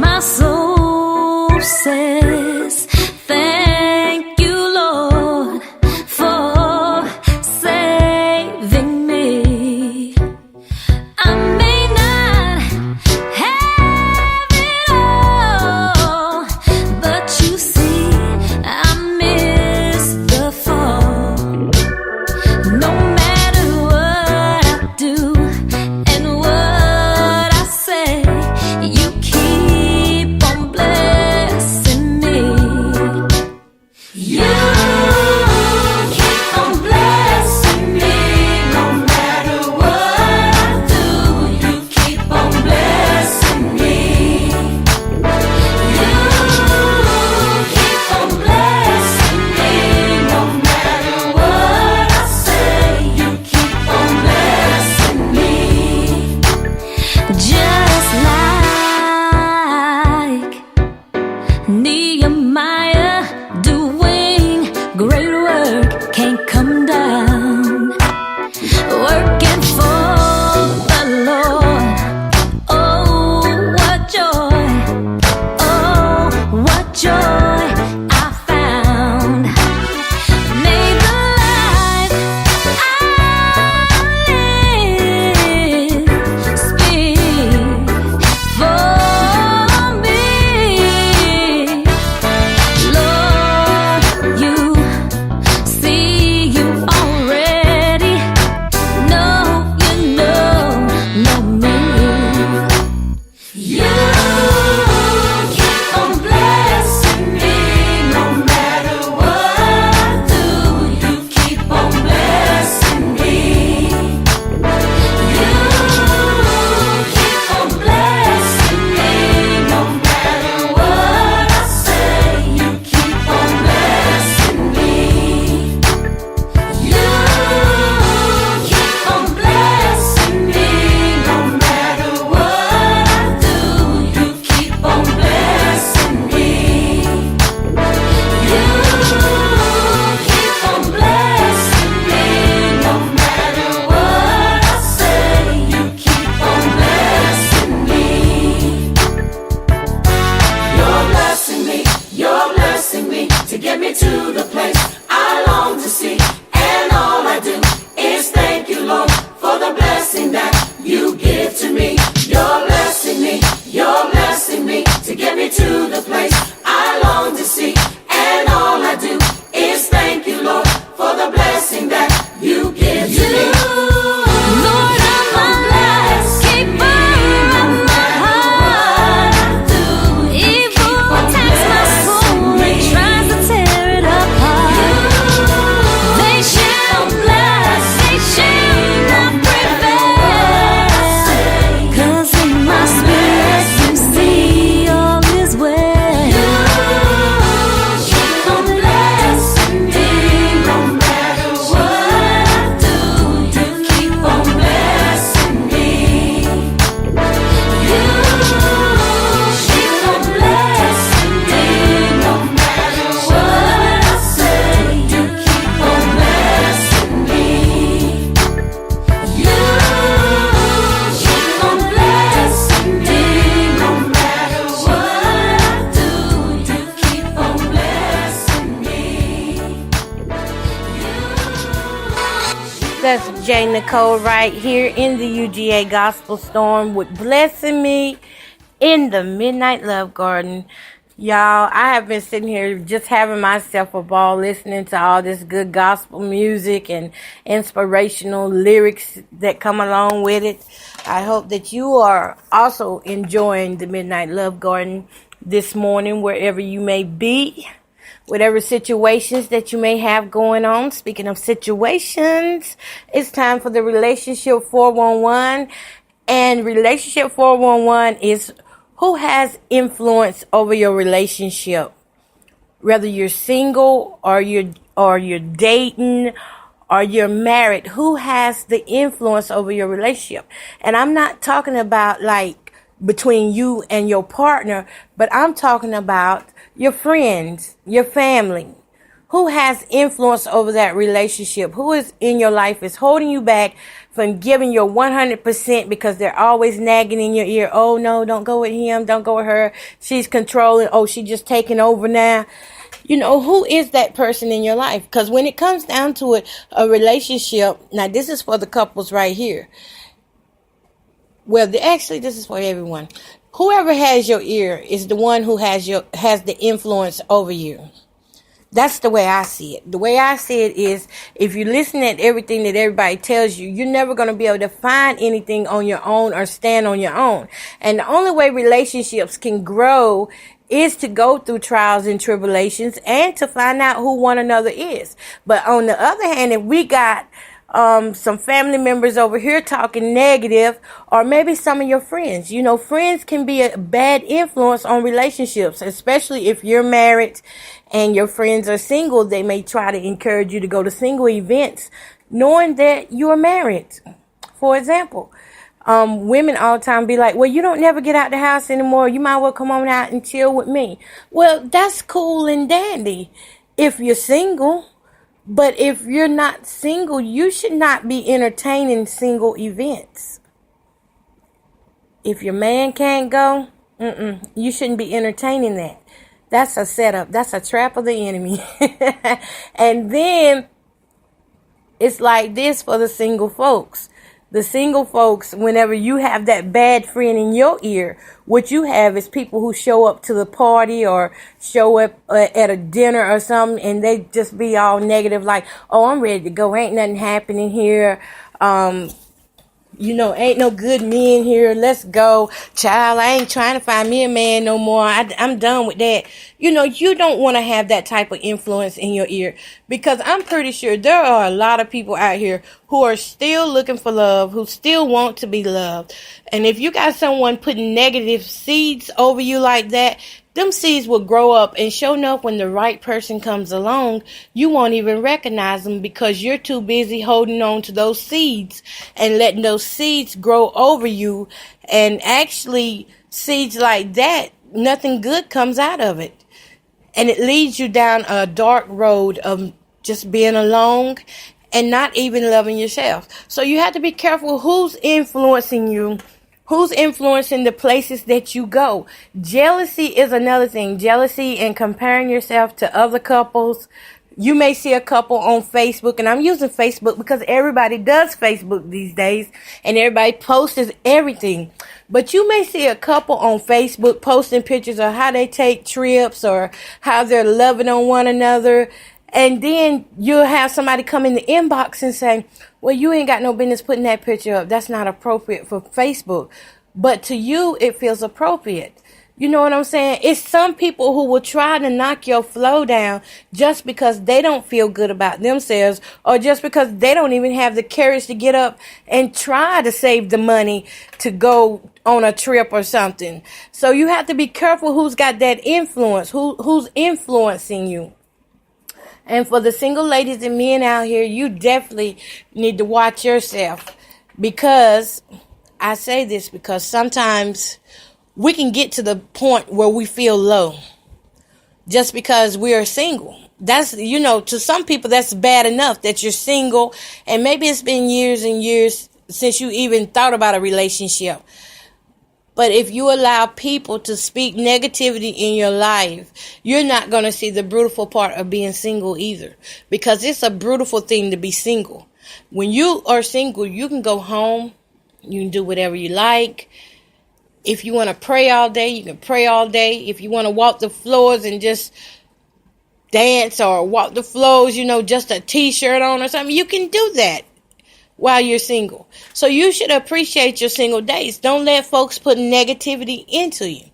My soul says, thank you, Lord, for saving me. I may not have it all, but you see, I miss the fall. No matter what I do and what I say, you keep on blessing me. You keep on blessing me. No matter what I do, you keep on blessing me. You keep on blessing me. No matter what I say, you keep on blessing me. Just like Nehemiah doing great work, can't come down, working for the Lord. Oh, what joy, oh, what joy I found. May the life I live speak for me. Lord, you see, you already know me. You keep on blessing me. No matter what I do, you keep on blessing me. You keep on blessing me. No matter what I say, you keep on blessing me. You keep on blessing me. No matter what I do, you keep on blessing me. You keep on blessing me. No matter what I say, you keep on blessing me. You're blessing me, you're blessing me to get me to the place I long to see. And all I do is thank you, Lord, for the blessing that you give to me. You're blessing me, you're blessing me to get me to the place I long to see. And all I do is thank you, Lord, for the blessing that you give to me. Lord, I'm a blessed keeper of my heart. Evil attacks my soul and tries to tear it apart. They shall not prevail. 'Cause in my spirit you see all is well. Keep on blessing me. No matter what I do, you keep on blessing me. You keep on blessing me. No matter what I say, you keep on blessing me. You keep on blessing me. No matter what I do, you keep on blessing me. That's J. Nicole right here in the UGA Gospel Storm with Blessing Me in the Midnight Love Garden. Y'all, I have been sitting here just having myself a ball listening to all this good gospel music and inspirational lyrics that come along with it. I hope that you are also enjoying the Midnight Love Garden this morning, wherever you may be. Whatever situations that you may have going on. Speaking of situations, it's time for the Relationship 411. And Relationship 411 is who has influence over your relationship. Whether you're single or you're dating or you're married, who has the influence over your relationship? And I'm not talking about like between you and your partner, but I'm talking about your friends, your family. who has influence over that relationship, who is in your life is holding you back from giving your 100% because they're always nagging in your ear. Oh no, don't go with him. Don't go with her. She's controlling. Oh, she's just taking over now. You know, who is that person in your life? Because when it comes down to it, a relationship, now this is for the couples right here. Well, actually, this is for everyone. Whoever has your ear is the one who has the influence over you. That's the way I see it. The way I see it is, if you listen to everything that everybody tells you, you're never going to be able to find anything on your own or stand on your own. And the only way relationships can grow is to go through trials and tribulations and to find out who one another is. But on the other hand, if we got some family members over here talking negative, or maybe some of your friends. You know, friends can be a bad influence on relationships, especially if you're married and your friends are single. They may try to encourage you to go to single events knowing that you are married. For example, women all the time be like, well, you don't never get out the house anymore. You might well come on out and chill with me. Well, that's cool and dandy if you're single. But if you're not single, you should not be entertaining single events. If your man can't go, you shouldn't be entertaining that. That's a setup. That's a trap of the enemy. And then it's like this for the single folks. The single folks, whenever you have that bad friend in your ear, what you have is people who show up to the party or show up at a dinner or something, and they just be all negative, like, oh, I'm ready to go. Ain't nothing happening here. You know, ain't no good men here. Let's go. Child, I ain't trying to find me a man no more. I'm done with that. You know, you don't want to have that type of influence in your ear, because I'm pretty sure there are a lot of people out here who are still looking for love, who still want to be loved. And if you got someone putting negative seeds over you like that, them seeds will grow up, and sure enough, when the right person comes along, you won't even recognize them because you're too busy holding on to those seeds and letting those seeds grow over you. And actually, seeds like that, nothing good comes out of it. And it leads you down a dark road of just being alone and not even loving yourself. So you have to be careful who's influencing you. Who's influencing the places that you go? Jealousy is another thing. Jealousy and comparing yourself to other couples. You may see a couple on Facebook, and I'm using Facebook because everybody does Facebook these days, and everybody posts everything. But you may see a couple on Facebook posting pictures of how they take trips or how they're loving on one another. And then you'll have somebody come in the inbox and say, well, you ain't got no business putting that picture up. That's not appropriate for Facebook. But to you, it feels appropriate. You know what I'm saying? It's some people who will try to knock your flow down just because they don't feel good about themselves, or just because they don't even have the courage to get up and try to save the money to go on a trip or something. So you have to be careful who's got that influence, who's influencing you. And for the single ladies and men out here, you definitely need to watch yourself, because I say this because sometimes we can get to the point where we feel low just because we are single. That's, you know, to some people that's bad enough that you're single, and maybe it's been years and years since you even thought about a relationship. But if you allow people to speak negativity in your life, you're not going to see the beautiful part of being single either. Because it's a beautiful thing to be single. When you are single, you can go home. You can do whatever you like. If you want to pray all day, you can pray all day. If you want to walk the floors and just dance or walk the floors, you know, just a t-shirt on or something, you can do that while you're single. So you should appreciate your single days. Don't let folks put negativity into you.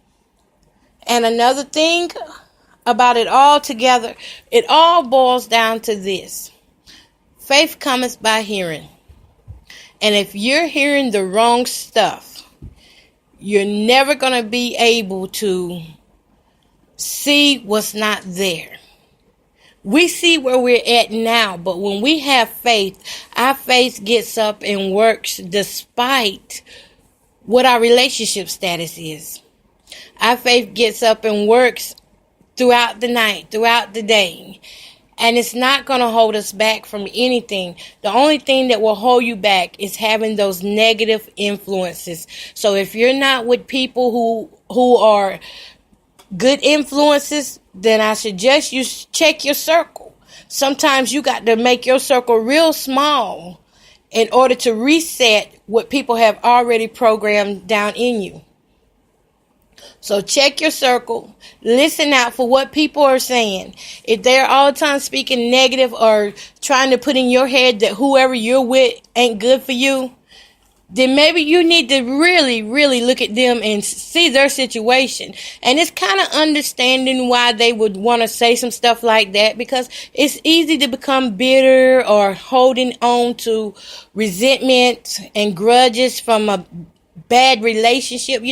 And another thing about it all together, it all boils down to this. Faith cometh by hearing. And if you're hearing the wrong stuff, you're never going to be able to see what's not there. We see where we're at now, but when we have faith, our faith gets up and works despite what our relationship status is. Our faith gets up and works throughout the night, throughout the day. And it's not going to hold us back from anything. The only thing that will hold you back is having those negative influences. So if you're not with people who are good influences, then I suggest you check your circle. Sometimes you got to make your circle real small in order to reset what people have already programmed down in you. So check your circle. Listen out for what people are saying. If they're all the time speaking negative or trying to put in your head that whoever you're with ain't good for you, then maybe you need to really, really look at them and see their situation. And it's kind of understanding why they would want to say some stuff like that, because it's easy to become bitter or holding on to resentment and grudges from a bad relationship,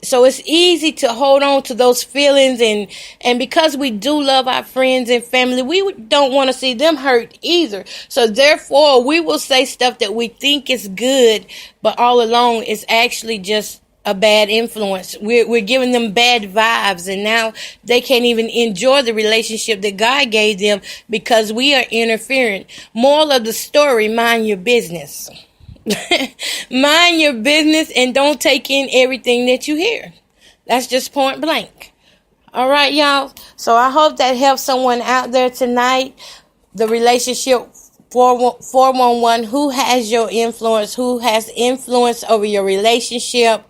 so it's easy to hold on to those feelings, and because we do love our friends and family, we don't want to see them hurt either. So therefore we will say stuff that we think is good, but all along it's actually just a bad influence. We're giving them bad vibes, and now they can't even enjoy the relationship that God gave them because we are interfering. Moral of the story: mind your business. Mind your business and don't take in everything that you hear. That's just point blank. All right, y'all. So I hope that helps someone out there tonight. The relationship 411. Who has your influence? Who has influence over your relationship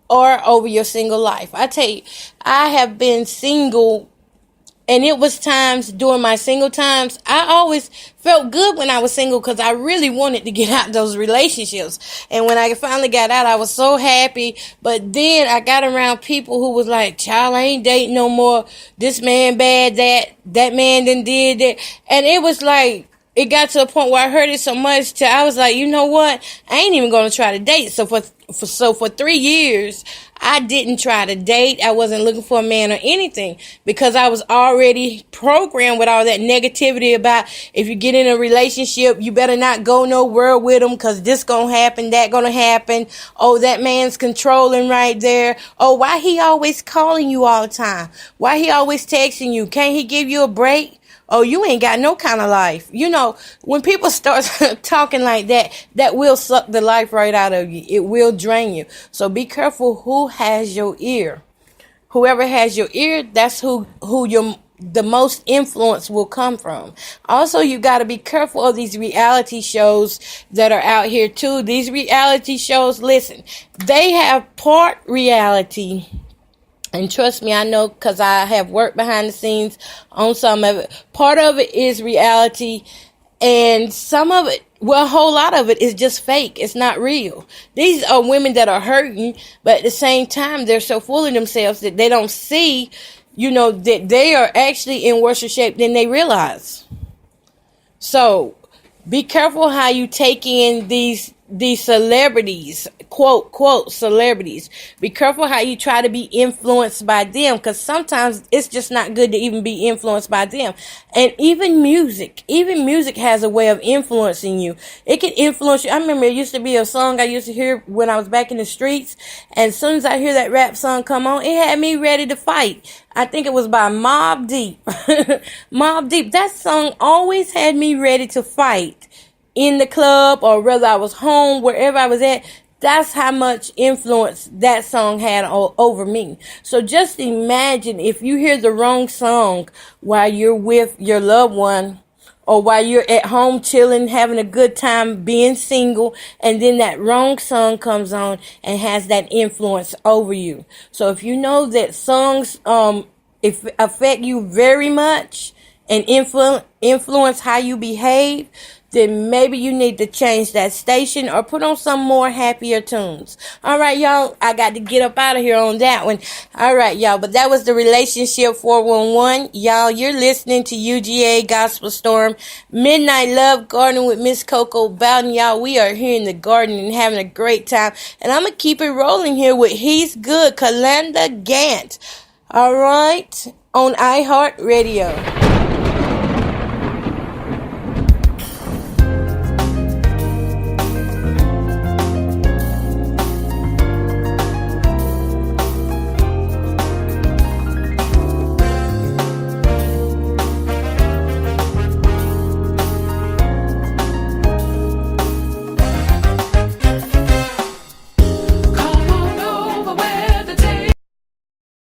or over your single life? I tell you, I have been single. And it was times during my single times, I always felt good when I was single because I really wanted to get out those relationships. And when I finally got out, I was so happy. But then I got around people who was like, child, I ain't dating no more. This man bad, that man done did that. And it was like, it got to a point where I heard it so much till I was like, you know what? I ain't even going to try to date. So for 3 years, I didn't try to date. I wasn't looking for a man or anything because I was already programmed with all that negativity about if you get in a relationship, you better not go nowhere with them because this gonna happen, that gonna happen. Oh, that man's controlling right there. Oh, why he always calling you all the time? Why he always texting you? Can't he give you a break? Oh, you ain't got no kind of life. When people start talking like that, that will suck the life right out of you. It will drain you. So be careful who has your ear. Whoever has your ear, that's who the most influence will come from. Also, you got to be careful of these reality shows that are out here too. These reality shows, listen, they have part reality. And trust me, I know because I have worked behind the scenes on some of it. Part of it is reality, and some of it, well, a whole lot of it is just fake. It's not real. These are women that are hurting, but at the same time, they're so full of themselves that they don't see, that they are actually in worse shape than they realize. So be careful how you take in these celebrities, quote celebrities. Be careful how you try to be influenced by them, because sometimes it's just not good to even be influenced by them. And even music has a way of influencing you. It can influence you. I remember it used to be a song I used to hear when I was back in the streets, and as soon as I hear that rap song come on, it had me ready to fight. I think it was by Mobb Deep. Mobb Deep. That song always had me ready to fight. In the club or whether I was home, wherever I was at, that's how much influence that song had over me. So just imagine if you hear the wrong song while you're with your loved one or while you're at home chilling, having a good time, being single, and then that wrong song comes on and has that influence over you. So if you know that songs if affect you very much and influence how you behave, then maybe you need to change that station or put on some more happier tunes. All right, y'all. I got to get up out of here on that one. All right, y'all. But that was the Relationship 411. Y'all, you're listening to UGA Gospel Storm Midnight Love Garden with mzkoko Bowden. Y'all, we are here in the garden and having a great time. And I'm going to keep it rolling here with He's Good, Kalanda Gant. All right, on iHeartRadio.